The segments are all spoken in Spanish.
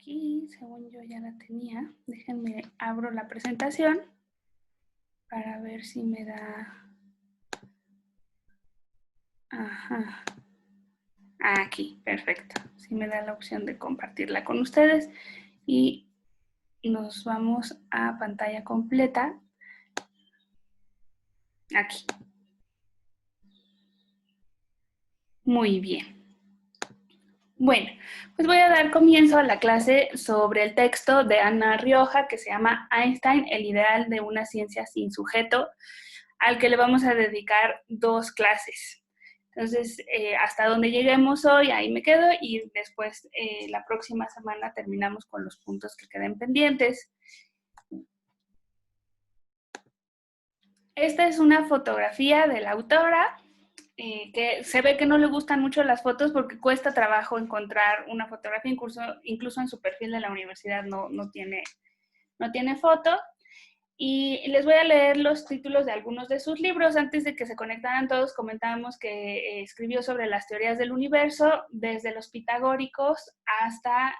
aquí, según yo ya la tenía. Déjenme, abro la presentación para ver si me da... Ajá. Aquí, perfecto. Si me da la opción de compartirla con ustedes. Y nos vamos a pantalla completa. Aquí. Muy bien. Bueno, pues voy a dar comienzo a la clase sobre el texto de Ana Rioja que se llama Einstein, el ideal de una ciencia sin sujeto, al que le vamos a dedicar 2 clases. Entonces, hasta donde lleguemos hoy, ahí me quedo y después la próxima semana terminamos con los puntos que queden pendientes. Esta es una fotografía de la autora. Que se ve que no le gustan mucho las fotos porque cuesta trabajo encontrar una fotografía, incluso en su perfil de la universidad no tiene foto. Y les voy a leer los títulos de algunos de sus libros. Antes de que se conectaran todos, comentábamos que escribió sobre las teorías del universo, desde los pitagóricos hasta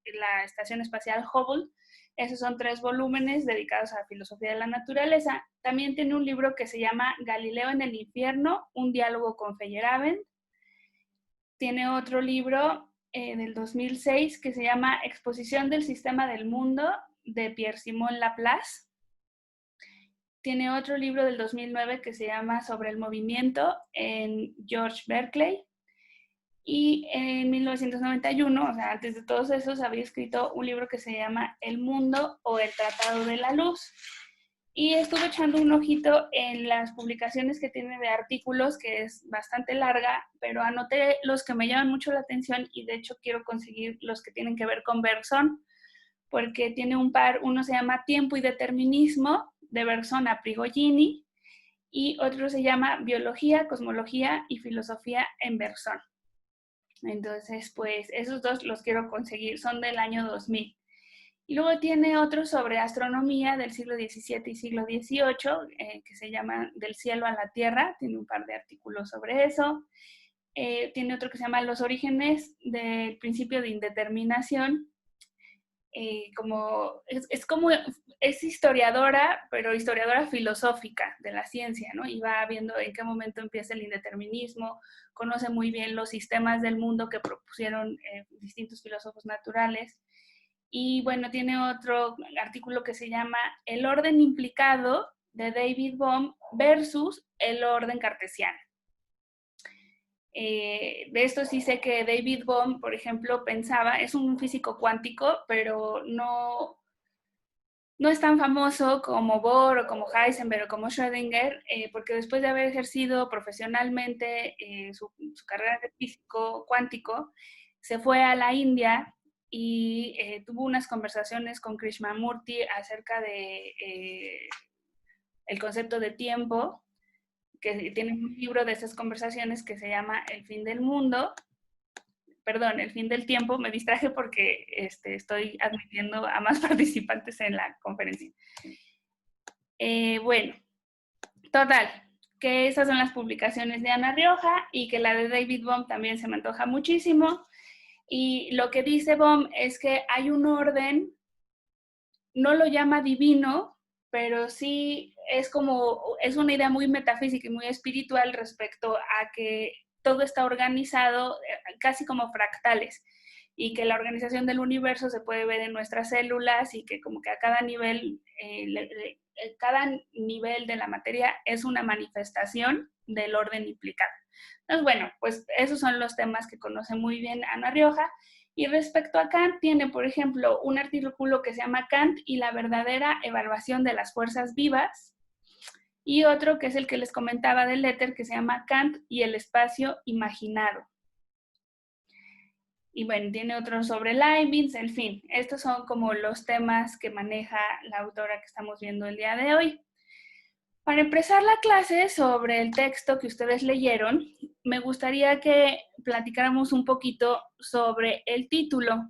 la Estación Espacial Hubble. Esos son 3 volúmenes dedicados a la filosofía de la naturaleza. También tiene un libro que se llama Galileo en el infierno, un diálogo con Feyerabend. Tiene otro libro del 2006 que se llama Exposición del sistema del mundo, de Pierre-Simon Laplace. Tiene otro libro del 2009 que se llama Sobre el movimiento, en George Berkeley. Y en 1991, o sea, antes de todos esos, había escrito un libro que se llama El mundo o el tratado de la luz. Y estuve echando un ojito en las publicaciones que tiene de artículos, que es bastante larga, pero anoté los que me llaman mucho la atención y de hecho quiero conseguir los que tienen que ver con Bergson, porque tiene un par, uno se llama Tiempo y Determinismo, de Bergson a Prigogine, y otro se llama Biología, Cosmología y Filosofía en Bergson. Entonces, pues esos 2 los quiero conseguir, son del año 2000. Y luego tiene otro sobre astronomía del siglo XVII y siglo XVIII, que se llama Del cielo a la tierra, tiene un par de artículos sobre eso. Tiene otro que se llama Los orígenes del principio de indeterminación. Es historiadora, pero historiadora filosófica de la ciencia, ¿no? Y va viendo en qué momento empieza el indeterminismo, conoce muy bien los sistemas del mundo que propusieron distintos filósofos naturales. Y bueno, tiene otro artículo que se llama El orden implicado de David Bohm versus el orden cartesiano. De esto sí sé que David Bohm, por ejemplo, pensaba, es un físico cuántico, pero no es tan famoso como Bohr o como Heisenberg o como Schrödinger, porque después de haber ejercido profesionalmente su carrera de físico cuántico, se fue a la India y tuvo unas conversaciones con Krishnamurti acerca de el concepto de tiempo, que tiene un libro de esas conversaciones que se llama El fin del mundo, perdón, El fin del tiempo. Me distraje porque estoy admitiendo a más participantes en la conferencia. Bueno, total, que esas son las publicaciones de Ana Rioja y que la de David Bohm también se me antoja muchísimo. Y lo que dice Bohm es que hay un orden, no lo llama divino, pero sí es una idea muy metafísica y muy espiritual respecto a que todo está organizado casi como fractales y que la organización del universo se puede ver en nuestras células y que como que a cada nivel de la materia es una manifestación del orden implicado. Entonces, bueno, pues esos son los temas que conoce muy bien Ana Rioja. Y respecto a Kant, tiene, por ejemplo, un artículo que se llama Kant y la verdadera evaluación de las fuerzas vivas, y otro que es el que les comentaba del éter, que se llama Kant y el espacio imaginado. Y bueno, tiene otro sobre Leibniz, en fin, estos son como los temas que maneja la autora que estamos viendo el día de hoy. Para empezar la clase sobre el texto que ustedes leyeron, me gustaría que platicáramos un poquito sobre el título.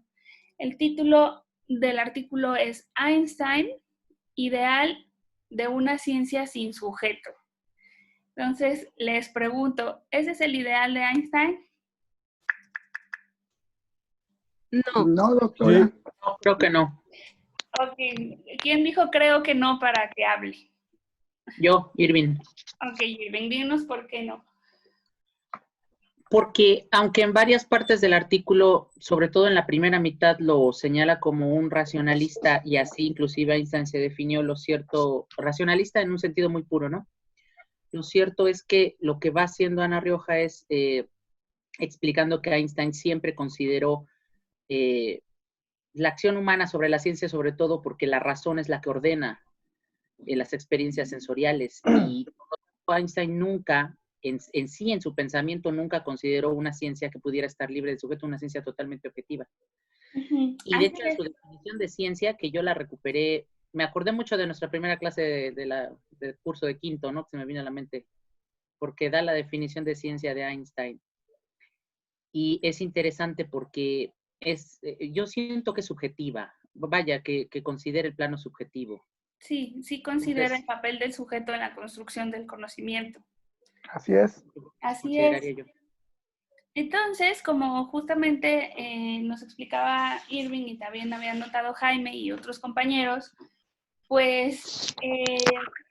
El título del artículo es Einstein, ideal de una ciencia sin sujeto. Entonces, les pregunto, ¿ese es el ideal de Einstein? No. No, doctora. No, creo que no. Ok, ¿quién dijo creo que no para que hable? Yo, Irving. Ok, Irving, dinos por qué no. Porque aunque en varias partes del artículo, sobre todo en la primera mitad, lo señala como un racionalista y así inclusive Einstein se definió lo cierto, racionalista en un sentido muy puro, ¿no? Lo cierto es que lo que va haciendo Ana Rioja es explicando que Einstein siempre consideró la acción humana sobre la ciencia, sobre todo porque la razón es la que ordena las experiencias sensoriales y Einstein nunca en sí, en su pensamiento, nunca consideró una ciencia que pudiera estar libre de sujeto, una ciencia totalmente objetiva. Y de hecho, en su definición de ciencia, que yo la recuperé, me acordé mucho de nuestra primera clase del curso de quinto, ¿no? Que se me vino a la mente, porque da la definición de ciencia de Einstein. Y es interesante porque yo siento que es subjetiva, vaya, que considera el plano subjetivo. Sí, sí considera el papel del sujeto en la construcción del conocimiento. Así es. Así es. Entonces, como justamente nos explicaba Irving y también había notado Jaime y otros compañeros, pues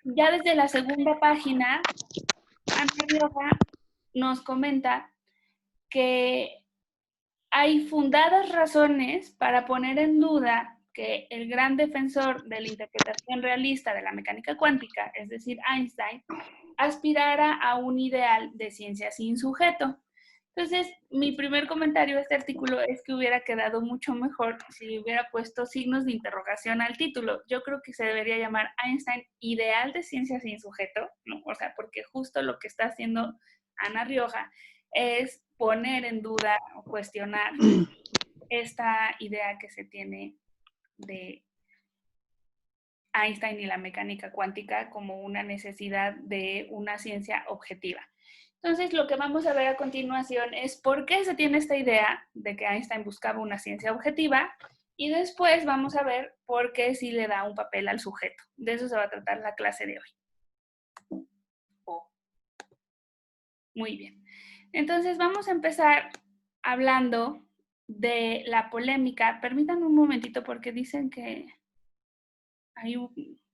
ya desde la segunda página, Ana Rioja nos comenta que hay fundadas razones para poner en duda que el gran defensor de la interpretación realista de la mecánica cuántica, es decir, Einstein, aspirara a un ideal de ciencia sin sujeto. Entonces, mi primer comentario de este artículo es que hubiera quedado mucho mejor si hubiera puesto signos de interrogación al título. Yo creo que se debería llamar Einstein ideal de ciencia sin sujeto, ¿no? O sea, porque justo lo que está haciendo Ana Rioja es poner en duda o cuestionar esta idea que se tiene de Einstein y la mecánica cuántica como una necesidad de una ciencia objetiva. Entonces, lo que vamos a ver a continuación es por qué se tiene esta idea de que Einstein buscaba una ciencia objetiva y después vamos a ver por qué sí le da un papel al sujeto. De eso se va a tratar la clase de hoy. Muy bien. Entonces, vamos a empezar hablando de la polémica. Permítanme un momentito porque dicen que hay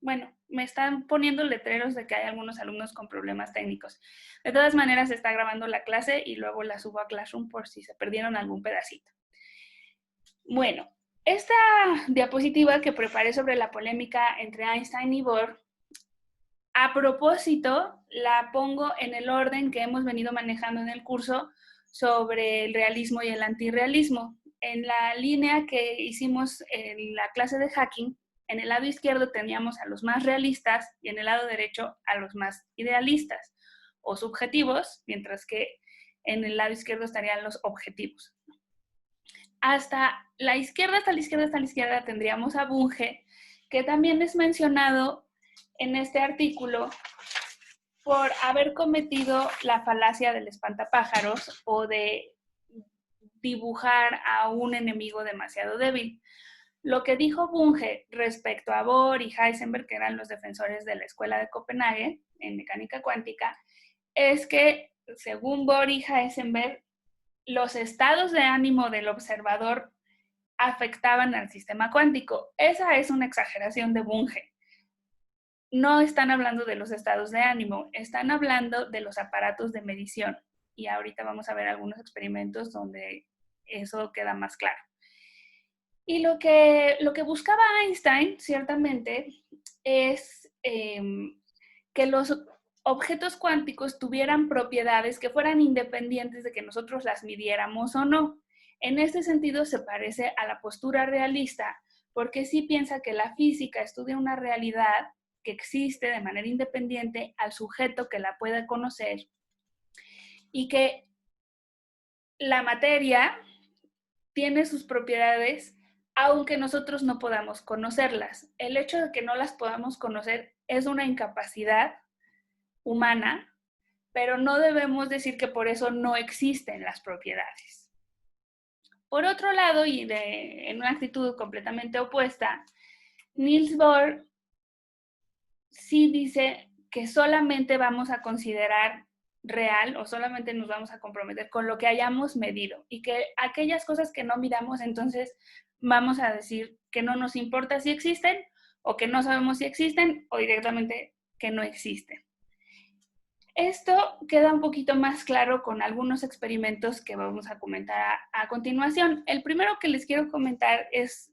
bueno, me están poniendo letreros de que hay algunos alumnos con problemas técnicos. De todas maneras, se está grabando la clase y luego la subo a Classroom por si se perdieron algún pedacito. Bueno, esta diapositiva que preparé sobre la polémica entre Einstein y Bohr, a propósito, la pongo en el orden que hemos venido manejando en el curso sobre el realismo y el antirrealismo. En la línea que hicimos en la clase de hacking, en el lado izquierdo teníamos a los más realistas y en el lado derecho a los más idealistas o subjetivos, mientras que en el lado izquierdo estarían los objetivos. Hasta la izquierda, hasta la izquierda, hasta la izquierda tendríamos a Bunge, que también es mencionado en este artículo por haber cometido la falacia del espantapájaros o de dibujar a un enemigo demasiado débil. Lo que dijo Bunge respecto a Bohr y Heisenberg, que eran los defensores de la Escuela de Copenhague en mecánica cuántica, es que, según Bohr y Heisenberg, los estados de ánimo del observador afectaban al sistema cuántico. Esa es una exageración de Bunge. No están hablando de los estados de ánimo, están hablando de los aparatos de medición. Y ahorita vamos a ver algunos experimentos donde eso queda más claro. Y lo que buscaba Einstein, ciertamente, es que los objetos cuánticos tuvieran propiedades que fueran independientes de que nosotros las midiéramos o no. En este sentido, se parece a la postura realista, porque sí piensa que la física estudia una realidad que existe de manera independiente al sujeto que la puede conocer y que la materia tiene sus propiedades aunque nosotros no podamos conocerlas. El hecho de que no las podamos conocer es una incapacidad humana, pero no debemos decir que por eso no existen las propiedades. Por otro lado, y en una actitud completamente opuesta, Niels Bohr sí dice que solamente vamos a considerar real o solamente nos vamos a comprometer con lo que hayamos medido y que aquellas cosas que no midamos, entonces vamos a decir que no nos importa si existen o que no sabemos si existen o directamente que no existen. Esto queda un poquito más claro con algunos experimentos que vamos a comentar a continuación. El primero que les quiero comentar es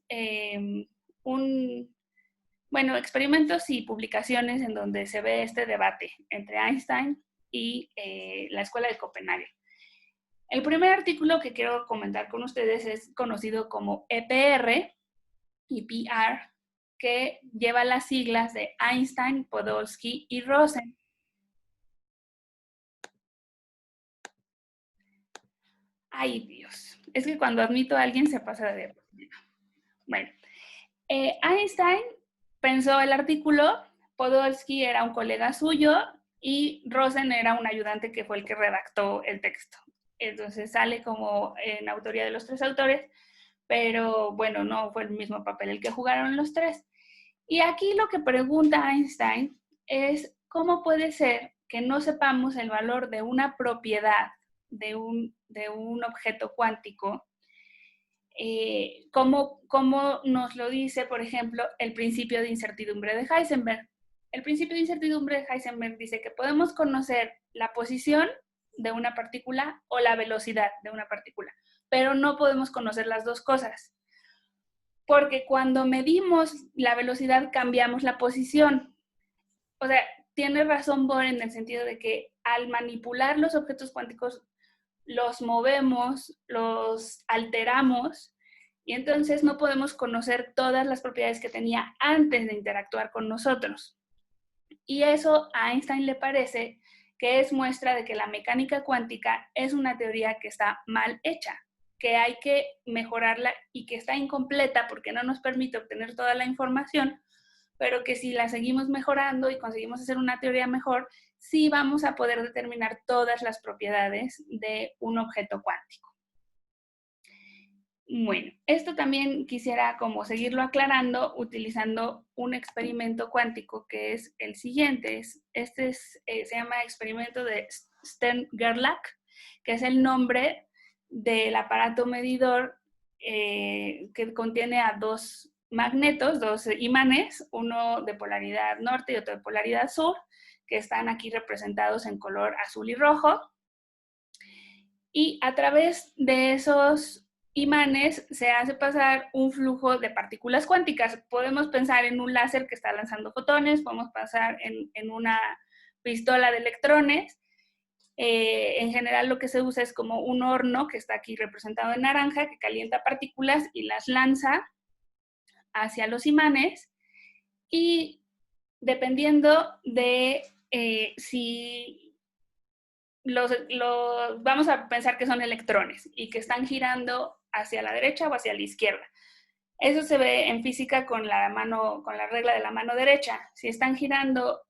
experimentos y publicaciones en donde se ve este debate entre Einstein y la Escuela de Copenhague. El primer artículo que quiero comentar con ustedes es conocido como EPR y PR, que lleva las siglas de Einstein, Podolsky y Rosen. Ay, Dios. Es que cuando admito a alguien se pasa de diapositiva. Bueno, Einstein pensó el artículo, Podolsky era un colega suyo y Rosen era un ayudante que fue el que redactó el texto. Entonces sale como en autoría de los tres autores, pero bueno, no fue el mismo papel el que jugaron los tres. Y aquí lo que pregunta Einstein es cómo puede ser que no sepamos el valor de una propiedad de un objeto cuántico, como nos lo dice, por ejemplo, el principio de incertidumbre de Heisenberg. El principio de incertidumbre de Heisenberg dice que podemos conocer la posición de una partícula o la velocidad de una partícula, pero no podemos conocer las dos cosas. Porque cuando medimos la velocidad cambiamos la posición. O sea, tiene razón Bohr en el sentido de que al manipular los objetos cuánticos los movemos, los alteramos, y entonces no podemos conocer todas las propiedades que tenía antes de interactuar con nosotros. Y eso a Einstein le parece que es muestra de que la mecánica cuántica es una teoría que está mal hecha, que hay que mejorarla y que está incompleta porque no nos permite obtener toda la información, pero que si la seguimos mejorando y conseguimos hacer una teoría mejor, sí vamos a poder determinar todas las propiedades de un objeto cuántico. Bueno, esto también quisiera como seguirlo aclarando utilizando un experimento cuántico que es el siguiente. Se llama experimento de Stern-Gerlach, que es el nombre del aparato medidor que contiene a dos magnetos, dos imanes, uno de polaridad norte y otro de polaridad sur, que están aquí representados en color azul y rojo. Y a través de esos imanes se hace pasar un flujo de partículas cuánticas. Podemos pensar en un láser que está lanzando fotones, podemos pensar en una pistola de electrones. En general lo que se usa es como un horno que está aquí representado en naranja, que calienta partículas y las lanza hacia los imanes. Y dependiendo de si vamos a pensar que son electrones y que están girando hacia la derecha o hacia la izquierda. Eso se ve en física con la regla de la mano derecha. Si están girando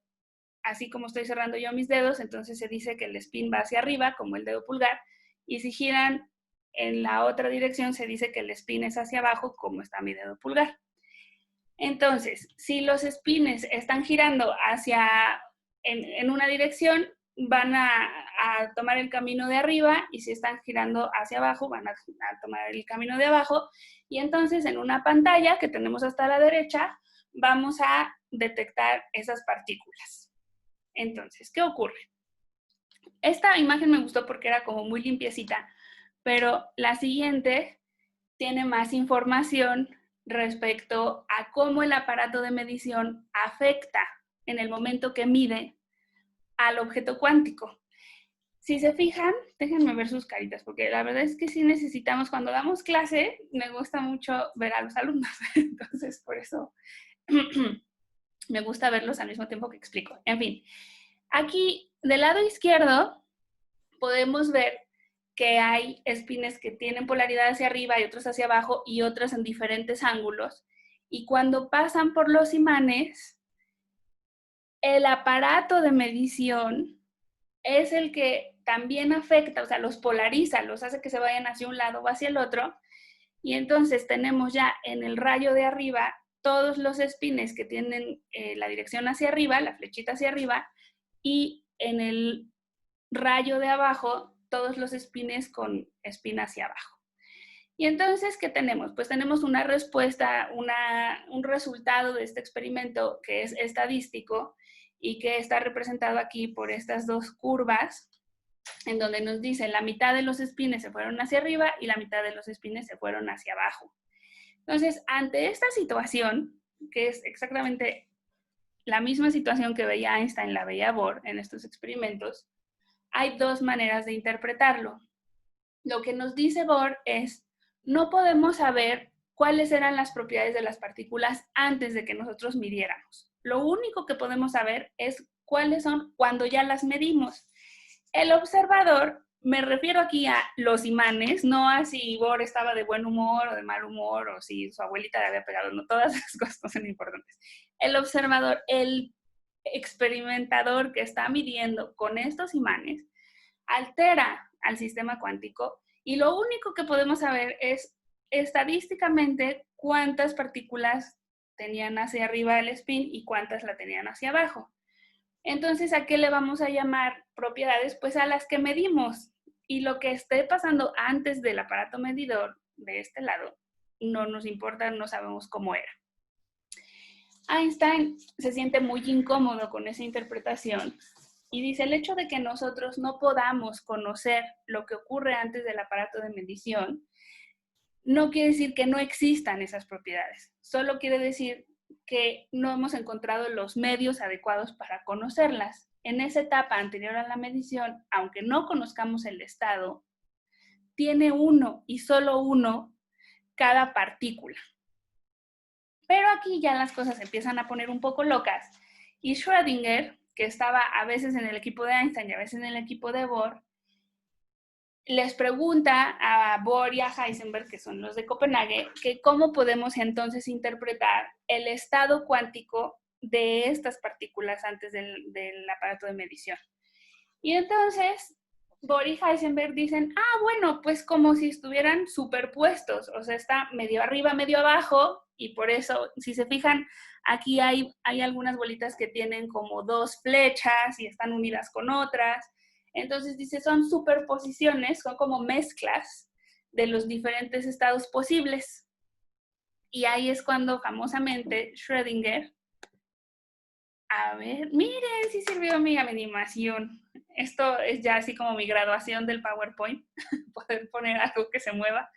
así como estoy cerrando yo mis dedos, entonces se dice que el spin va hacia arriba, como el dedo pulgar, y si giran en la otra dirección, se dice que el spin es hacia abajo, como está mi dedo pulgar. Entonces, si los spins están girando en una dirección, van a tomar el camino de arriba, y si están girando hacia abajo, van a tomar el camino de abajo, y entonces en una pantalla que tenemos hasta la derecha, vamos a detectar esas partículas. Entonces, ¿qué ocurre? Esta imagen me gustó porque era como muy limpiecita, pero la siguiente tiene más información respecto a cómo el aparato de medición afecta en el momento que mide al objeto cuántico. Si se fijan, déjenme ver sus caritas, porque la verdad es que sí necesitamos, cuando damos clase, me gusta mucho ver a los alumnos, entonces por eso me gusta verlos al mismo tiempo que explico. En fin, aquí del lado izquierdo podemos ver que hay espines que tienen polaridad hacia arriba y otros hacia abajo y otros en diferentes ángulos. Y cuando pasan por los imanes, el aparato de medición es el que también afecta, o sea, los polariza, los hace que se vayan hacia un lado o hacia el otro. Y entonces tenemos ya en el rayo de arriba todos los espines que tienen la dirección hacia arriba, la flechita hacia arriba, y en el rayo de abajo, todos los espines con espina hacia abajo. Y entonces, ¿qué tenemos? Pues tenemos una respuesta, un resultado de este experimento que es estadístico y que está representado aquí por estas dos curvas, en donde nos dice la mitad de los espines se fueron hacia arriba y la mitad de los espines se fueron hacia abajo. Entonces, ante esta situación, que es exactamente la misma situación que veía Einstein, la veía Bohr en estos experimentos, hay dos maneras de interpretarlo. Lo que nos dice Bohr es, no podemos saber cuáles eran las propiedades de las partículas antes de que nosotros midiéramos. Lo único que podemos saber es cuáles son cuando ya las medimos. El observador, me refiero aquí a los imanes, no a si Bohr estaba de buen humor o de mal humor o si su abuelita le había pegado, no, todas esas cosas no son importantes. El observador, el experimentador que está midiendo con estos imanes, altera al sistema cuántico y lo único que podemos saber es estadísticamente cuántas partículas tenían hacia arriba el spin y cuántas la tenían hacia abajo. Entonces, ¿a qué le vamos a llamar propiedades? Pues a las que medimos. Y lo que esté pasando antes del aparato medidor de este lado, no nos importa, no sabemos cómo era. Einstein se siente muy incómodo con esa interpretación y dice, el hecho de que nosotros no podamos conocer lo que ocurre antes del aparato de medición, no quiere decir que no existan esas propiedades, solo quiere decir que no hemos encontrado los medios adecuados para conocerlas. En esa etapa anterior a la medición, aunque no conozcamos el estado, tiene uno y solo uno cada partícula. Pero aquí ya las cosas empiezan a poner un poco locas y Schrödinger, que estaba a veces en el equipo de Einstein y a veces en el equipo de Bohr, les pregunta a Bohr y a Heisenberg, que son los de Copenhague, que cómo podemos entonces interpretar el estado cuántico de estas partículas antes del aparato de medición. Y entonces Bohr y Heisenberg dicen, bueno, pues como si estuvieran superpuestos, o sea, está medio arriba, medio abajo, y por eso, si se fijan, aquí hay algunas bolitas que tienen como dos flechas y están unidas con otras. Entonces dice, son superposiciones, son como mezclas de los diferentes estados posibles. Y ahí es cuando famosamente Schrödinger, a ver, miren, sí sirvió mi animación. Esto es ya así como mi graduación del PowerPoint, poder poner algo que se mueva.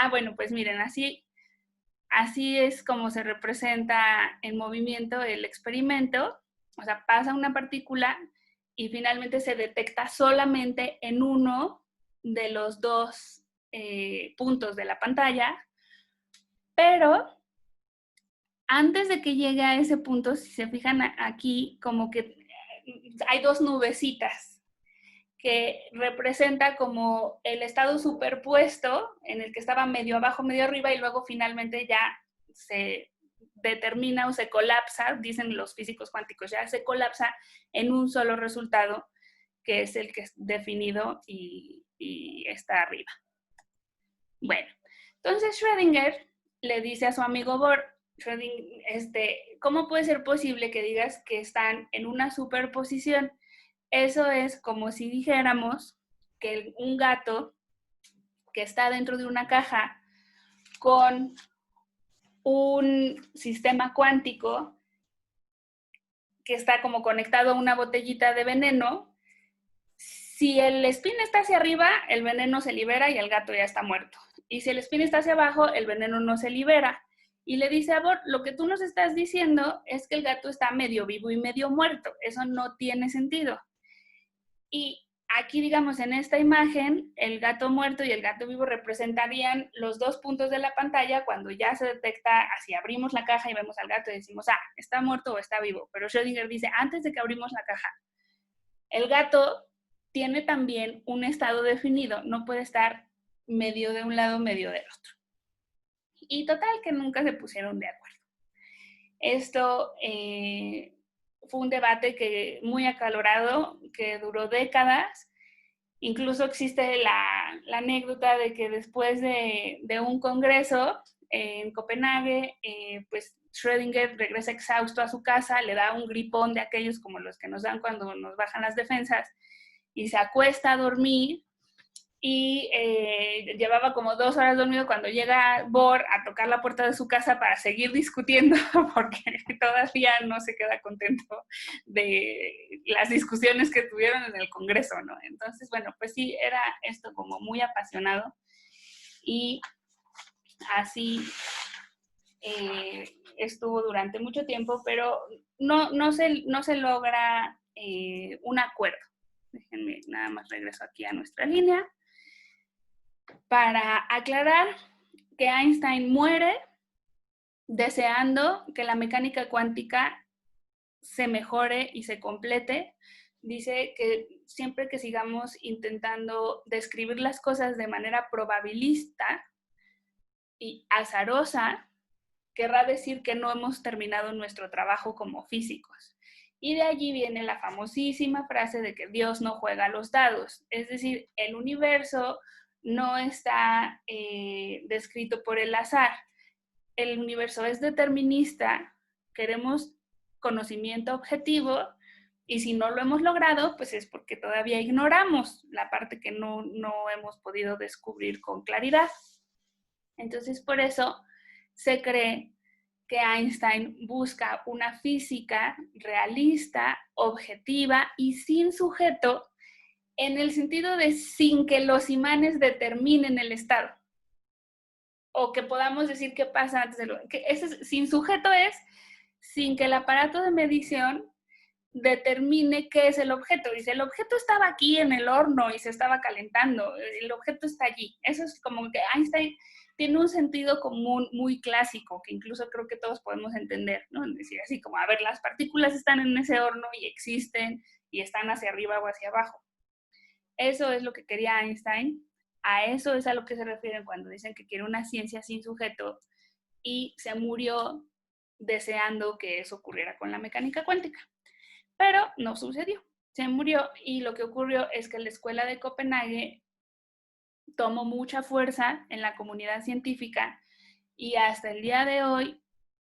Bueno, pues miren, así es como se representa en movimiento el experimento. O sea, pasa una partícula y finalmente se detecta solamente en uno de los dos puntos de la pantalla, pero antes de que llegue a ese punto, si se fijan aquí, como que hay dos nubecitas que representa como el estado superpuesto en el que estaba medio abajo, medio arriba y luego finalmente ya se determina o se colapsa, dicen los físicos cuánticos, ya se colapsa en un solo resultado que es el que es definido y está arriba. Bueno, entonces Schrödinger le dice a su amigo Bohr, ¿cómo puede ser posible que digas que están en una superposición? Eso es como si dijéramos que un gato que está dentro de una caja con un sistema cuántico que está como conectado a una botellita de veneno, si el spin está hacia arriba, el veneno se libera y el gato ya está muerto. Y si el spin está hacia abajo, el veneno no se libera. Y le dice a Bohr, lo que tú nos estás diciendo es que el gato está medio vivo y medio muerto. Eso no tiene sentido. Y aquí, digamos, en esta imagen, el gato muerto y el gato vivo representarían los dos puntos de la pantalla cuando ya se detecta, así abrimos la caja y vemos al gato y decimos, está muerto o está vivo. Pero Schrödinger dice, antes de que abrimos la caja, el gato tiene también un estado definido, no puede estar medio de un lado, medio del otro. Y total, que nunca se pusieron de acuerdo. Esto fue un debate muy acalorado, que duró décadas. Incluso existe la anécdota de que después de un congreso en Copenhague, pues Schrödinger regresa exhausto a su casa, le da un gripón de aquellos como los que nos dan cuando nos bajan las defensas y se acuesta a dormir y llevaba como 2 horas dormido cuando llega Bohr a tocar la puerta de su casa para seguir discutiendo porque todavía no se queda contento de las discusiones que tuvieron en el Congreso, ¿no? Entonces, bueno, pues sí, era esto como muy apasionado y así estuvo durante mucho tiempo, pero no se logra un acuerdo. Déjenme nada más regreso aquí a nuestra línea para aclarar que Einstein muere deseando que la mecánica cuántica se mejore y se complete. Dice que siempre que sigamos intentando describir las cosas de manera probabilista y azarosa, querrá decir que no hemos terminado nuestro trabajo como físicos. Y de allí viene la famosísima frase de que Dios no juega a los dados. Es decir, el universo no está descrito por el azar. El universo es determinista, queremos conocimiento objetivo y si no lo hemos logrado, pues es porque todavía ignoramos la parte que no hemos podido descubrir con claridad. Entonces, por eso se cree que Einstein busca una física realista, objetiva y sin sujeto, en el sentido de sin que los imanes determinen el estado. O que podamos decir qué pasa antes de lo... Que ese sin sujeto es sin que el aparato de medición determine qué es el objeto. Dice, el objeto estaba aquí en el horno y se estaba calentando. El objeto está allí. Eso es como que Einstein tiene un sentido común muy clásico, que incluso creo que todos podemos entender, ¿no? Es decir, así como, a ver, las partículas están en ese horno y existen y están hacia arriba o hacia abajo. Eso es lo que quería Einstein. A eso es a lo que se refieren cuando dicen que quiere una ciencia sin sujeto y se murió deseando que eso ocurriera con la mecánica cuántica. Pero no sucedió. Se murió y lo que ocurrió es que la escuela de Copenhague tomó mucha fuerza en la comunidad científica y hasta el día de hoy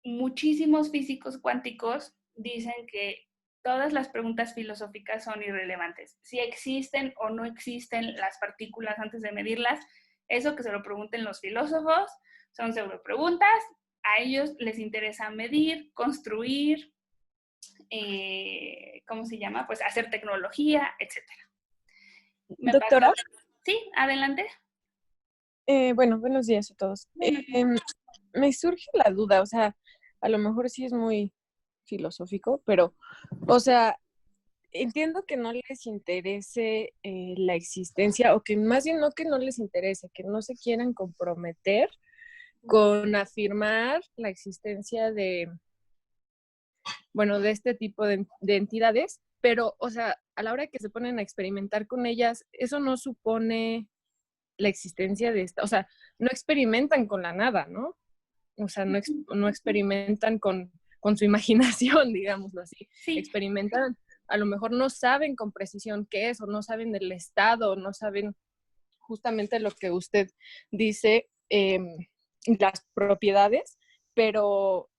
muchísimos físicos cuánticos dicen que todas las preguntas filosóficas son irrelevantes. Si existen o no existen las partículas antes de medirlas, eso que se lo pregunten los filósofos, son pseudopreguntas. A ellos les interesa medir, construir, ¿cómo se llama? Pues hacer tecnología, etc. Doctora. Sí, adelante. Bueno, buenos días a todos. Me surge la duda, o sea, a lo mejor sí es muy filosófico, pero, o sea, entiendo que no les interese la existencia, o que más bien no que no les interese, que no se quieran comprometer con afirmar la existencia de, bueno, de este tipo de entidades, pero, o sea, a la hora que se ponen a experimentar con ellas, eso no supone la existencia de esta, o sea, no experimentan con la nada, ¿no? O sea, no experimentan con su imaginación, digámoslo así. Sí. Experimentan, a lo mejor no saben con precisión qué es, o no saben del estado, no saben justamente lo que usted dice, las propiedades, pero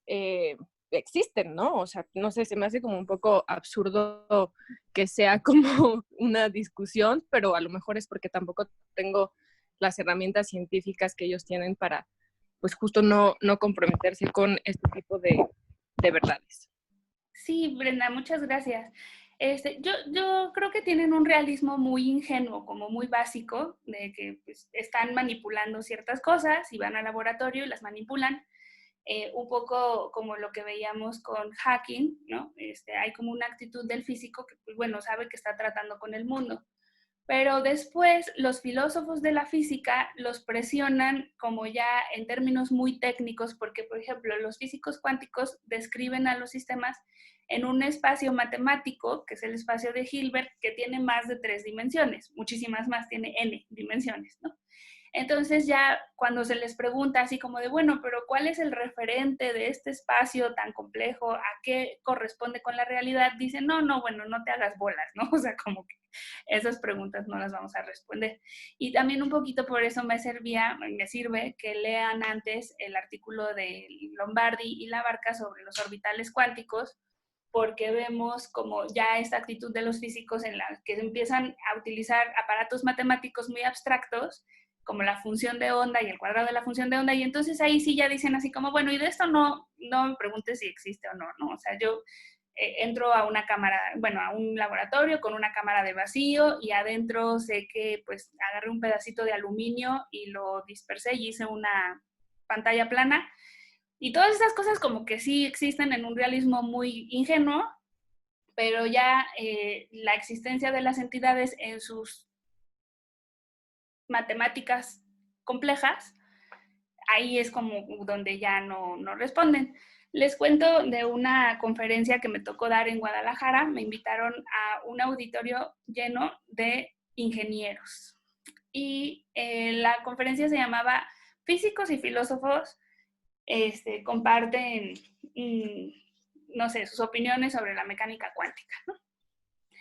existen, ¿no? O sea, no sé, se me hace como un poco absurdo que sea como una discusión, pero a lo mejor es porque tampoco tengo las herramientas científicas que ellos tienen para, pues justo no comprometerse con este tipo de verdades. Sí, Brenda, muchas gracias. Yo creo que tienen un realismo muy ingenuo, como muy básico, de que pues, están manipulando ciertas cosas y van al laboratorio y las manipulan. Un poco como lo que veíamos con hacking, ¿no? Hay como una actitud del físico que, pues, bueno, sabe que está tratando con el mundo. Pero después los filósofos de la física los presionan como ya en términos muy técnicos, porque, por ejemplo, los físicos cuánticos describen a los sistemas en un espacio matemático, que es el espacio de Hilbert, que tiene más de 3 dimensiones, muchísimas más, tiene n dimensiones, ¿no? Entonces ya cuando se les pregunta así como de, bueno, pero ¿cuál es el referente de este espacio tan complejo? ¿A qué corresponde con la realidad? Dicen, no, bueno, no te hagas bolas, ¿no? O sea, como que esas preguntas no las vamos a responder. Y también un poquito por eso me sirve que lean antes el artículo de Lombardi y Labarca sobre los orbitales cuánticos, porque vemos como ya esta actitud de los físicos en la que empiezan a utilizar aparatos matemáticos muy abstractos, como la función de onda y el cuadrado de la función de onda, y entonces ahí sí ya dicen así como, bueno, y de esto no me preguntes si existe o no, ¿no? O sea, yo entro a una cámara, bueno, a un laboratorio con una cámara de vacío y adentro sé que pues agarré un pedacito de aluminio y lo dispersé y hice una pantalla plana. Y todas esas cosas como que sí existen en un realismo muy ingenuo, pero ya la existencia de las entidades en sus matemáticas complejas, ahí es como donde ya no responden. Les cuento de una conferencia que me tocó dar en Guadalajara. Me invitaron a un auditorio lleno de ingenieros. Y la conferencia se llamaba Físicos y filósofos comparten, no sé, sus opiniones sobre la mecánica cuántica, ¿no?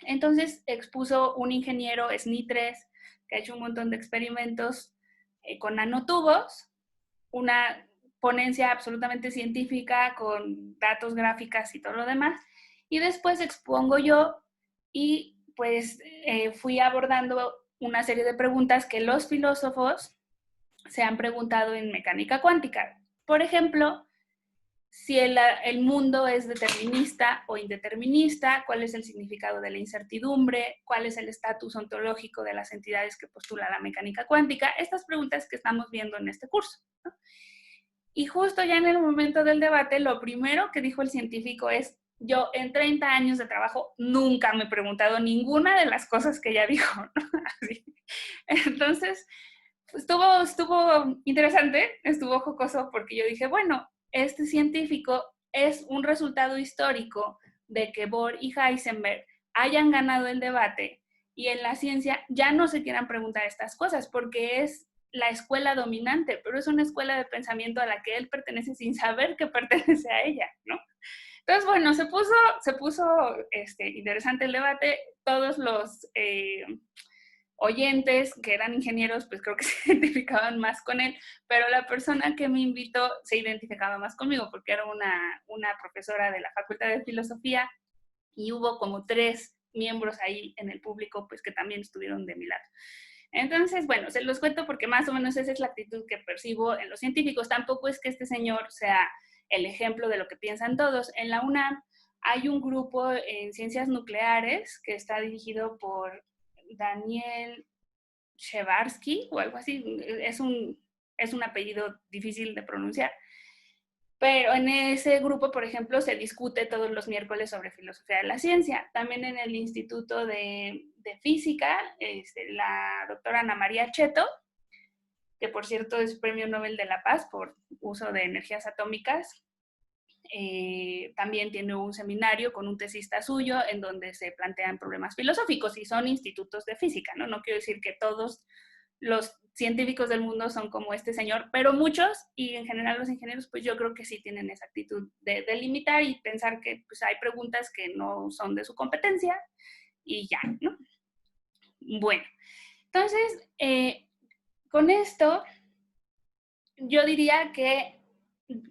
Entonces expuso un ingeniero SNI 3 que ha hecho un montón de experimentos con nanotubos, una ponencia absolutamente científica con datos, gráficas y todo lo demás. Y después expongo yo y pues fui abordando una serie de preguntas que los filósofos se han preguntado en mecánica cuántica. Por ejemplo, si el mundo es determinista o indeterminista, cuál es el significado de la incertidumbre, cuál es el estatus ontológico de las entidades que postula la mecánica cuántica, estas preguntas que estamos viendo en este curso, ¿no? Y justo ya en el momento del debate, lo primero que dijo el científico es, yo en 30 años de trabajo nunca me he preguntado ninguna de las cosas que ella dijo, ¿no? Así. Entonces, estuvo interesante, estuvo jocoso, porque yo dije, bueno, este científico es un resultado histórico de que Bohr y Heisenberg hayan ganado el debate y en la ciencia ya no se quieran preguntar estas cosas, porque es la escuela dominante, pero es una escuela de pensamiento a la que él pertenece sin saber que pertenece a ella, ¿no? Entonces, bueno, se puso interesante el debate. Todos los oyentes que eran ingenieros, pues creo que se identificaban más con él, pero la persona que me invitó se identificaba más conmigo porque era una profesora de la Facultad de Filosofía y hubo como 3 miembros ahí en el público, pues que también estuvieron de mi lado. Entonces, bueno, se los cuento porque más o menos esa es la actitud que percibo en los científicos. Tampoco es que este señor sea el ejemplo de lo que piensan todos. En la UNAM hay un grupo en ciencias nucleares que está dirigido por Daniel Shevarsky o algo así, es un apellido difícil de pronunciar, pero en ese grupo, por ejemplo, se discute todos los miércoles sobre filosofía de la ciencia. También en el Instituto de Física, la doctora Ana María Cheto, que por cierto es Premio Nobel de la Paz por uso de energías atómicas, también tiene un seminario con un tesista suyo en donde se plantean problemas filosóficos y son institutos de física, ¿no? No quiero decir que todos los científicos del mundo son como este señor, pero muchos, y en general los ingenieros, pues yo creo que sí tienen esa actitud de limitar y pensar que pues, hay preguntas que no son de su competencia y ya, ¿no? Bueno, entonces, con esto, yo diría que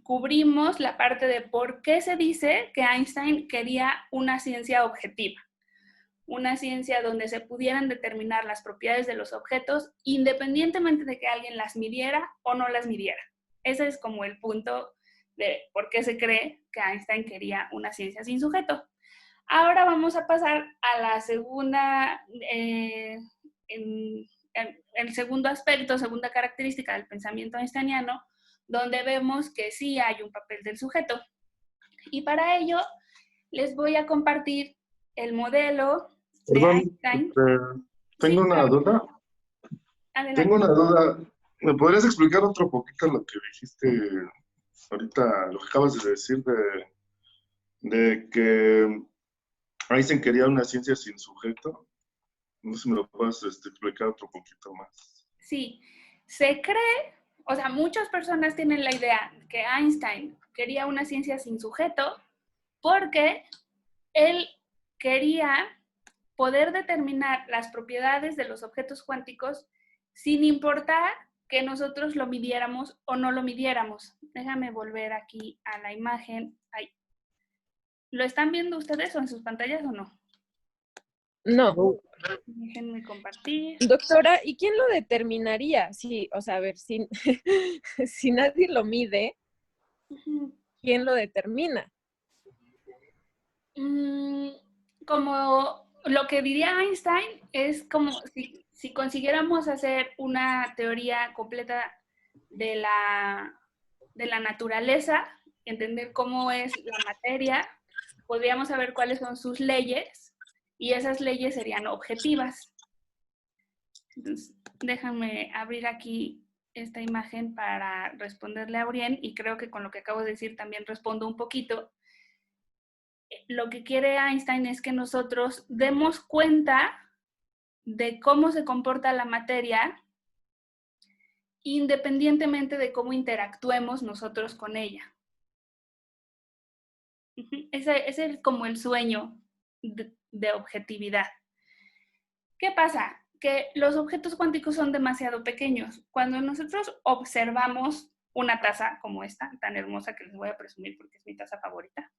cubrimos la parte de por qué se dice que Einstein quería una ciencia objetiva, una ciencia donde se pudieran determinar las propiedades de los objetos independientemente de que alguien las midiera o no las midiera. Ese es como el punto de por qué se cree que Einstein quería una ciencia sin sujeto. Ahora vamos a pasar a la segunda, el segundo aspecto, segunda característica del pensamiento einsteiniano, donde vemos que sí hay un papel del sujeto. Y para ello les voy a compartir el modelo de Einstein. Tengo una duda. Adelante. Tengo una duda. ¿Me podrías explicar otro poquito lo que dijiste ahorita, lo que acabas de decir de que Einstein quería una ciencia sin sujeto? No sé si me lo puedes explicar otro poquito más. Sí, se cree, o sea, muchas personas tienen la idea que Einstein quería una ciencia sin sujeto porque él quería poder determinar las propiedades de los objetos cuánticos sin importar que nosotros lo midiéramos o no lo midiéramos. Déjame volver aquí a la imagen. Ahí. ¿Lo están viendo ustedes o en sus pantallas o no? No. Déjenme compartir. Doctora, ¿y quién lo determinaría? Sí, o sea, a ver, si, si nadie lo mide, ¿quién lo determina? Como lo que diría Einstein es como si consiguiéramos hacer una teoría completa de la naturaleza, entender cómo es la materia, podríamos saber cuáles son sus leyes y esas leyes serían objetivas. Entonces, déjame abrir aquí esta imagen para responderle a Aurien y creo que con lo que acabo de decir también respondo un poquito. Lo que quiere Einstein es que nosotros demos cuenta de cómo se comporta la materia independientemente de cómo interactuemos nosotros con ella. Ese es como el sueño de objetividad. ¿Qué pasa? Que los objetos cuánticos son demasiado pequeños. Cuando nosotros observamos una taza como esta, tan hermosa que les voy a presumir porque es mi taza favorita,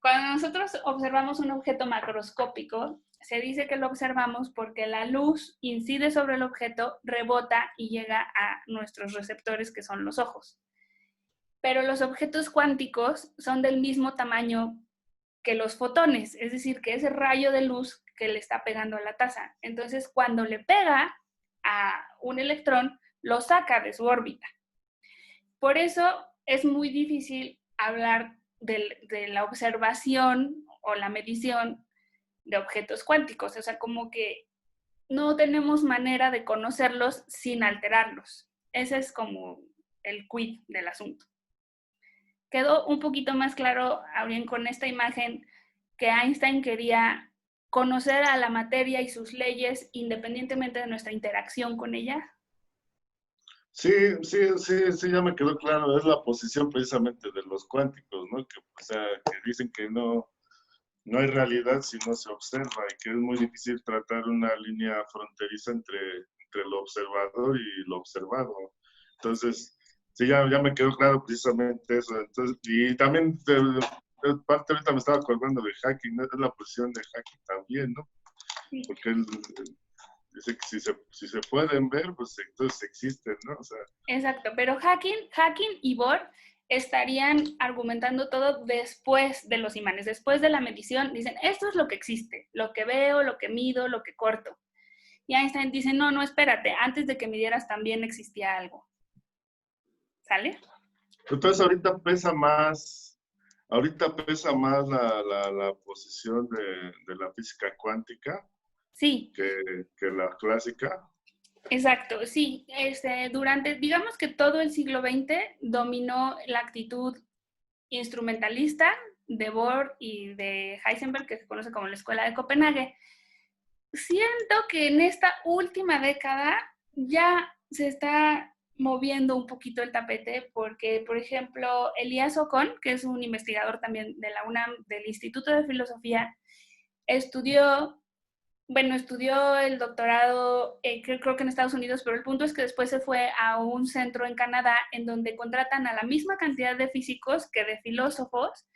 cuando nosotros observamos un objeto macroscópico, se dice que lo observamos porque la luz incide sobre el objeto, rebota y llega a nuestros receptores, que son los ojos. Pero los objetos cuánticos son del mismo tamaño que los fotones, es decir, que ese rayo de luz que le está pegando a la taza. Entonces, cuando le pega a un electrón, lo saca de su órbita. Por eso es muy difícil hablar de la observación o la medición de objetos cuánticos. O sea, como que no tenemos manera de conocerlos sin alterarlos. Ese es como el quid del asunto. Quedó un poquito más claro, Aurien, con esta imagen que Einstein quería conocer a la materia y sus leyes independientemente de nuestra interacción con ella. Sí, ya me quedó claro. Es la posición precisamente de los cuánticos, ¿no? Que, o sea, que dicen que no hay realidad si no se observa y que es muy difícil tratar una línea fronteriza entre lo observador y lo observado. Entonces, sí, ya me quedó claro precisamente eso. Entonces, y también, de parte ahorita me estaba acordando de Hawking, ¿no? Es la posición de Hawking también, ¿no? Sí. Porque él dice que si se pueden ver, pues entonces existen, ¿no? O sea, exacto, pero Hawking y Bohr estarían argumentando todo después de los imanes, después de la medición, dicen, esto es lo que existe, lo que veo, lo que mido, lo que corto. Y Einstein dice, no, espérate, antes de que midieras también existía algo. ¿Sale? entonces ahorita pesa más la posición de la física cuántica Sí. que la clásica. Exacto, sí. Digamos que todo el siglo XX dominó la actitud instrumentalista de Bohr y de Heisenberg, que se conoce como la Escuela de Copenhague. Siento que en esta última década ya se está moviendo un poquito el tapete porque, por ejemplo, Elías Ocon, que es un investigador también de la UNAM, del Instituto de Filosofía, estudió el doctorado, creo que en Estados Unidos, pero el punto es que después se fue a un centro en Canadá en donde contratan a la misma cantidad de físicos que de filósofos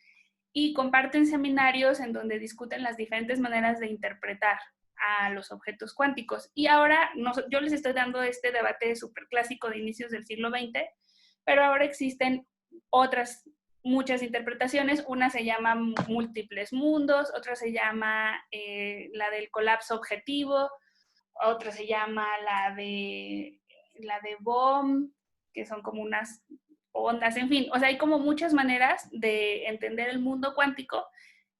y comparten seminarios en donde discuten las diferentes maneras de interpretar a los objetos cuánticos. Y ahora yo les estoy dando este debate súper clásico de inicios del siglo XX, pero ahora existen otras muchas interpretaciones. Una se llama múltiples mundos, otra se llama la del colapso objetivo, otra se llama la de Bohm, que son como unas ondas, en fin. O sea, hay como muchas maneras de entender el mundo cuántico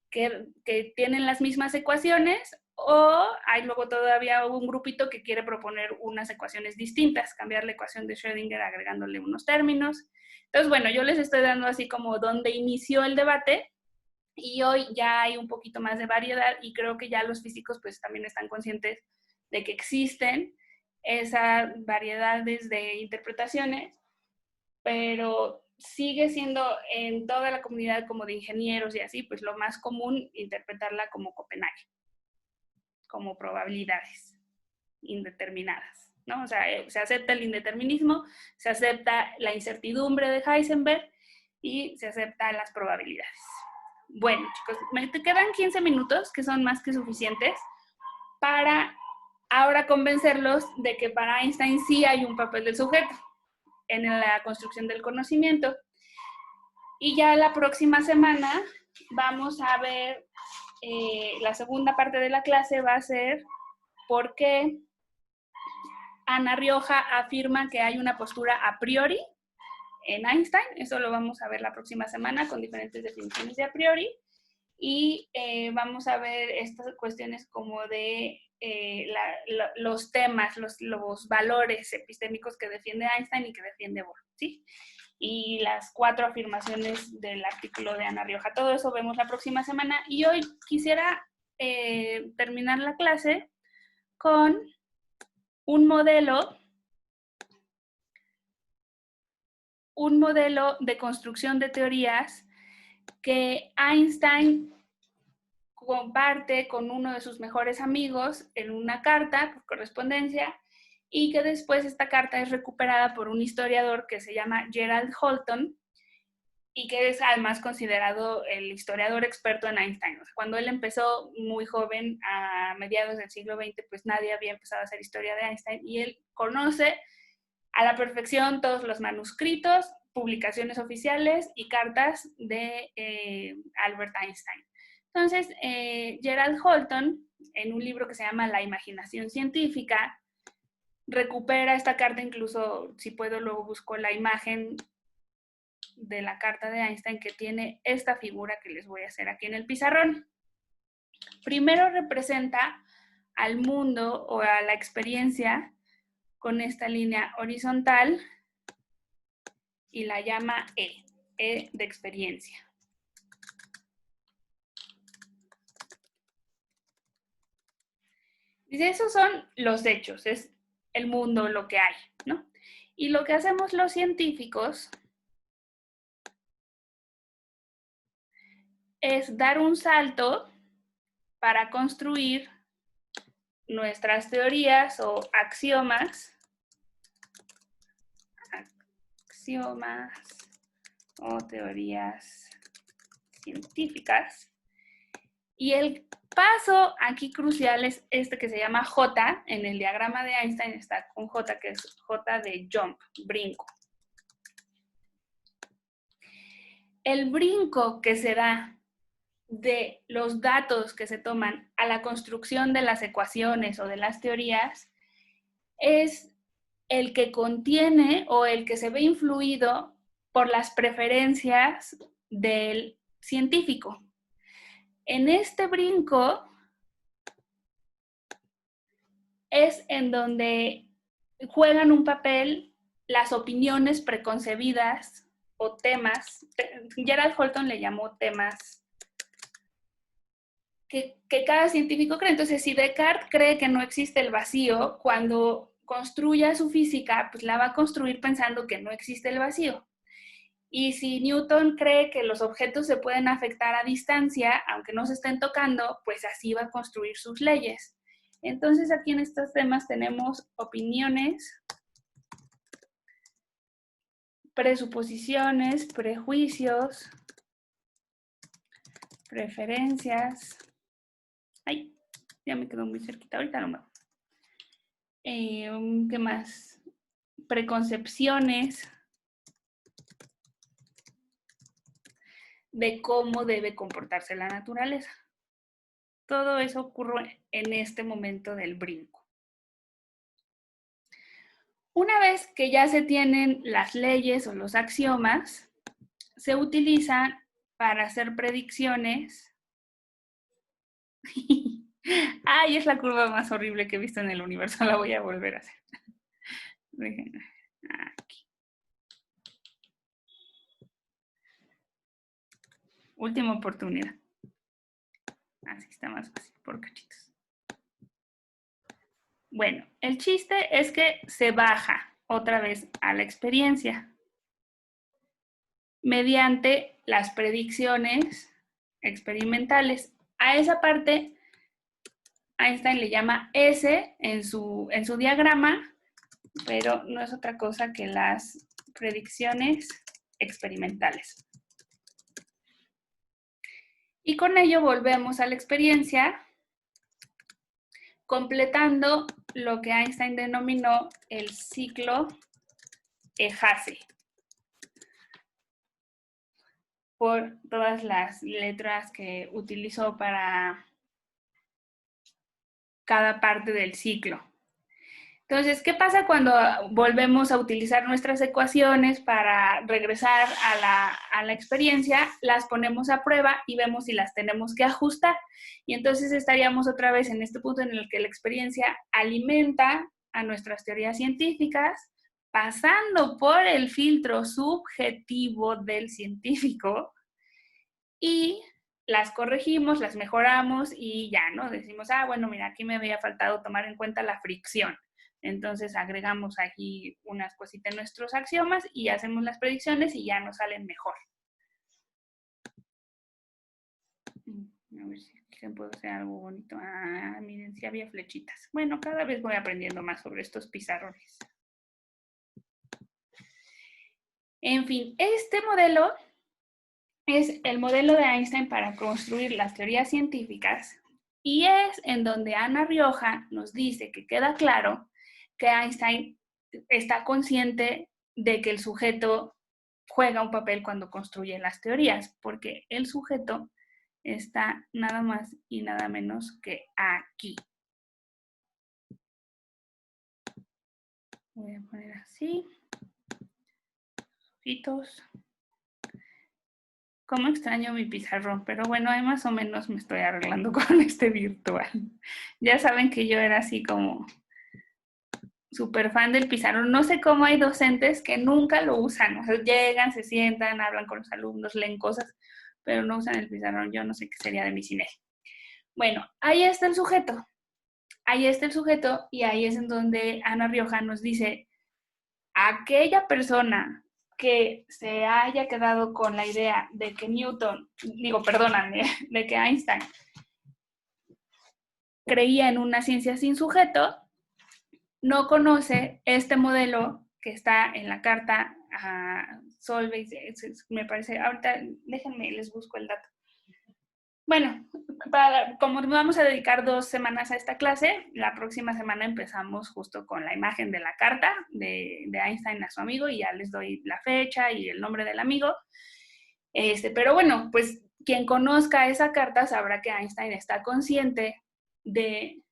que tienen las mismas ecuaciones, o hay luego todavía un grupito que quiere proponer unas ecuaciones distintas, cambiar la ecuación de Schrödinger agregándole unos términos. Entonces, bueno, yo les estoy dando así como donde inició el debate y hoy ya hay un poquito más de variedad y creo que ya los físicos pues también están conscientes de que existen esas variedades de interpretaciones, pero sigue siendo en toda la comunidad como de ingenieros y así, pues lo más común interpretarla como Copenhague, como probabilidades indeterminadas, ¿no? O sea, se acepta el indeterminismo, se acepta la incertidumbre de Heisenberg y se aceptan las probabilidades. Bueno, chicos, te quedan 15 minutos, que son más que suficientes, para ahora convencerlos de que para Einstein sí hay un papel del sujeto en la construcción del conocimiento. Y ya la próxima semana vamos a ver, la segunda parte de la clase va a ser por qué Ana Rioja afirma que hay una postura a priori en Einstein. Eso lo vamos a ver la próxima semana con diferentes definiciones de a priori. Y vamos a ver estas cuestiones como de los temas, los valores epistémicos que defiende Einstein y que defiende Bohr, ¿sí? Y las 4 afirmaciones del artículo de Ana Rioja. Todo eso vemos la próxima semana. Y hoy quisiera terminar la clase con un modelo de construcción de teorías que Einstein comparte con uno de sus mejores amigos en una carta por correspondencia, y que después esta carta es recuperada por un historiador que se llama Gerald Holton y que es además considerado el historiador experto en Einstein. O sea, cuando él empezó muy joven, a mediados del siglo XX, pues nadie había empezado a hacer historia de Einstein, y él conoce a la perfección todos los manuscritos, publicaciones oficiales y cartas de Albert Einstein. Entonces, Gerald Holton, en un libro que se llama La imaginación científica, recupera esta carta. Incluso, si puedo, luego busco la imagen de la carta de Einstein, que tiene esta figura que les voy a hacer aquí en el pizarrón. Primero representa al mundo o a la experiencia con esta línea horizontal y la llama E de experiencia. Dice, esos son los hechos, es el mundo, lo que hay, ¿no? Y lo que hacemos los científicos es dar un salto para construir nuestras teorías o axiomas o teorías científicas. Y el paso aquí crucial es este que se llama J. En el diagrama de Einstein está con J, que es J de jump, brinco. El brinco que se da de los datos que se toman a la construcción de las ecuaciones o de las teorías es el que contiene o el que se ve influido por las preferencias del científico. En este brinco es en donde juegan un papel las opiniones preconcebidas o temas. Gerald Holton le llamó temas que cada científico cree. Entonces, si Descartes cree que no existe el vacío, cuando construya su física, pues la va a construir pensando que no existe el vacío. Y si Newton cree que los objetos se pueden afectar a distancia, aunque no se estén tocando, pues así va a construir sus leyes. Entonces, aquí en estos temas tenemos opiniones, presuposiciones, prejuicios, preferencias. Ay, ya me quedó muy cerquita, ahorita lo muevo. ¿Qué más? Preconcepciones de cómo debe comportarse la naturaleza. Todo eso ocurre en este momento del brinco. Una vez que ya se tienen las leyes o los axiomas, se utilizan para hacer predicciones. Ay, es la curva más horrible que he visto en el universo, la voy a volver a hacer. Aquí. Última oportunidad. Así está más fácil, por cachitos. Bueno, el chiste es que se baja otra vez a la experiencia. mediante las predicciones experimentales. A esa parte Einstein le llama S en su diagrama, pero no es otra cosa que las predicciones experimentales. Y con ello volvemos a la experiencia, completando lo que Einstein denominó el ciclo EHACE, por todas las letras que utilizó para cada parte del ciclo. Entonces, ¿qué pasa cuando volvemos a utilizar nuestras ecuaciones para regresar a la experiencia? Las ponemos a prueba y vemos si las tenemos que ajustar. Y entonces estaríamos otra vez en este punto en el que la experiencia alimenta a nuestras teorías científicas, pasando por el filtro subjetivo del científico, y las corregimos, las mejoramos y ya, ¿no? Decimos, ah, bueno, mira, aquí me había faltado tomar en cuenta la fricción. Entonces agregamos aquí unas cositas en nuestros axiomas y hacemos las predicciones y ya nos salen mejor. A ver si puedo hacer algo bonito. Ah, miren, sí había flechitas. Bueno, cada vez voy aprendiendo más sobre estos pizarrones. En fin, este modelo es el modelo de Einstein para construir las teorías científicas y es en donde Ana Rioja nos dice que queda claro que Einstein está consciente de que el sujeto juega un papel cuando construye las teorías, porque el sujeto está nada más y nada menos que aquí. Voy a poner así. Ojitos. Cómo extraño mi pizarrón, pero bueno, ahí más o menos me estoy arreglando con este virtual. Ya saben que yo era así como súper fan del pizarrón. No sé cómo hay docentes que nunca lo usan. O sea, llegan, se sientan, hablan con los alumnos, leen cosas, pero no usan el pizarrón. Yo no sé qué sería de mi cine. Bueno, ahí está el sujeto. Ahí está el sujeto y ahí es en donde Ana Rioja nos dice, aquella persona que se haya quedado con la idea de que de que Einstein creía en una ciencia sin sujeto, no conoce este modelo que está en la carta a Solveig, me parece, ahorita déjenme, les busco el dato. Bueno, como vamos a dedicar 2 semanas a esta clase, la próxima semana empezamos justo con la imagen de la carta de Einstein a su amigo y ya les doy la fecha y el nombre del amigo. Pero bueno, pues quien conozca esa carta sabrá que Einstein está consciente de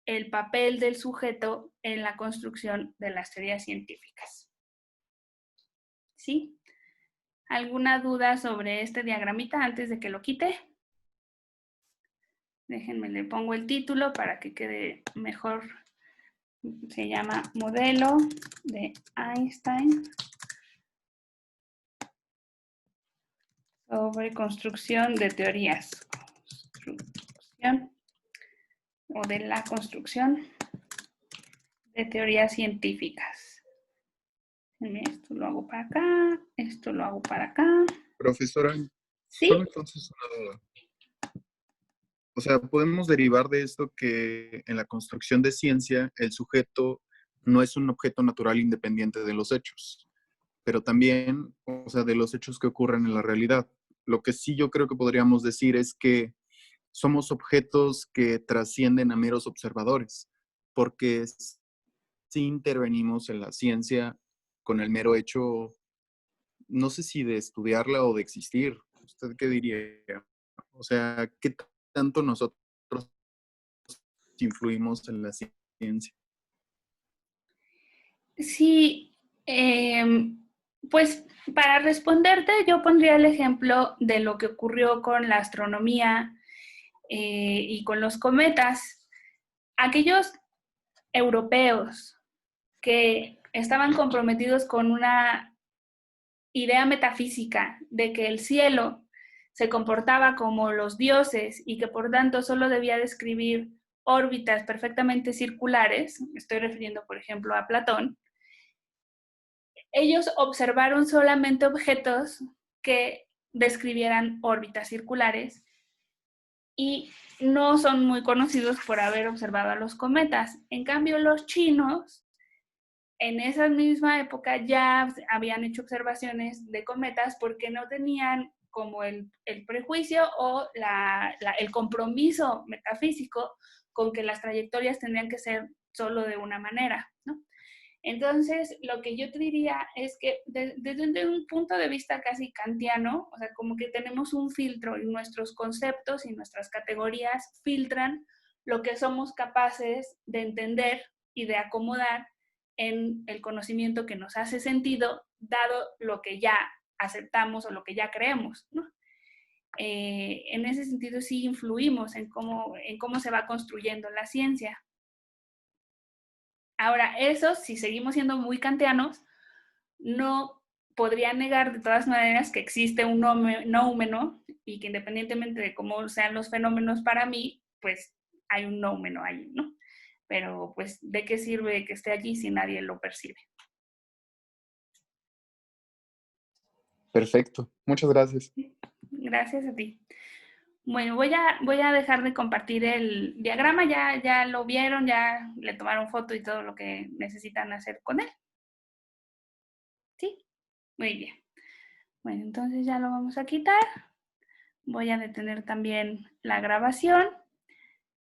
el papel del sujeto en la construcción de las teorías científicas. ¿Sí? ¿Alguna duda sobre este diagramita antes de que lo quite? Déjenme, le pongo el título para que quede mejor. Se llama Modelo de Einstein sobre construcción de teorías. Construcción o de la construcción de teorías científicas. Esto lo hago para acá, esto lo hago para acá. Profesora, ¿Sí? solo entonces una duda. O sea, podemos derivar de esto que en la construcción de ciencia el sujeto no es un objeto natural independiente de los hechos, pero también, o sea, de los hechos que ocurren en la realidad. Lo que sí yo creo que podríamos decir es que somos objetos que trascienden a meros observadores, porque si intervenimos en la ciencia con el mero hecho, no sé si de estudiarla o de existir. ¿Usted qué diría? O sea, ¿qué tanto nosotros influimos en la ciencia? Sí, pues para responderte yo pondría el ejemplo de lo que ocurrió con la astronomía y con los cometas. Aquellos europeos que estaban comprometidos con una idea metafísica de que el cielo se comportaba como los dioses y que por tanto solo debía describir órbitas perfectamente circulares, me estoy refiriendo por ejemplo a Platón, ellos observaron solamente objetos que describieran órbitas circulares y no son muy conocidos por haber observado a los cometas. En cambio, los chinos, en esa misma época, ya habían hecho observaciones de cometas porque no tenían como el prejuicio o el compromiso metafísico con que las trayectorias tendrían que ser solo de una manera, ¿no? Entonces, lo que yo te diría es que desde un punto de vista casi kantiano, o sea, como que tenemos un filtro y nuestros conceptos y nuestras categorías filtran lo que somos capaces de entender y de acomodar en el conocimiento que nos hace sentido, dado lo que ya aceptamos o lo que ya creemos, ¿no? En ese sentido sí influimos en cómo se va construyendo la ciencia. Ahora, eso, si seguimos siendo muy kantianos, no podría negar de todas maneras que existe un noumeno y que independientemente de cómo sean los fenómenos para mí, pues hay un noumeno ahí, ¿no? Pero pues, ¿de qué sirve que esté allí si nadie lo percibe? Perfecto. Muchas gracias. Gracias a ti. Bueno, voy a dejar de compartir el diagrama, ya lo vieron, ya le tomaron foto y todo lo que necesitan hacer con él. ¿Sí? Muy bien. Bueno, entonces ya lo vamos a quitar. Voy a detener también la grabación.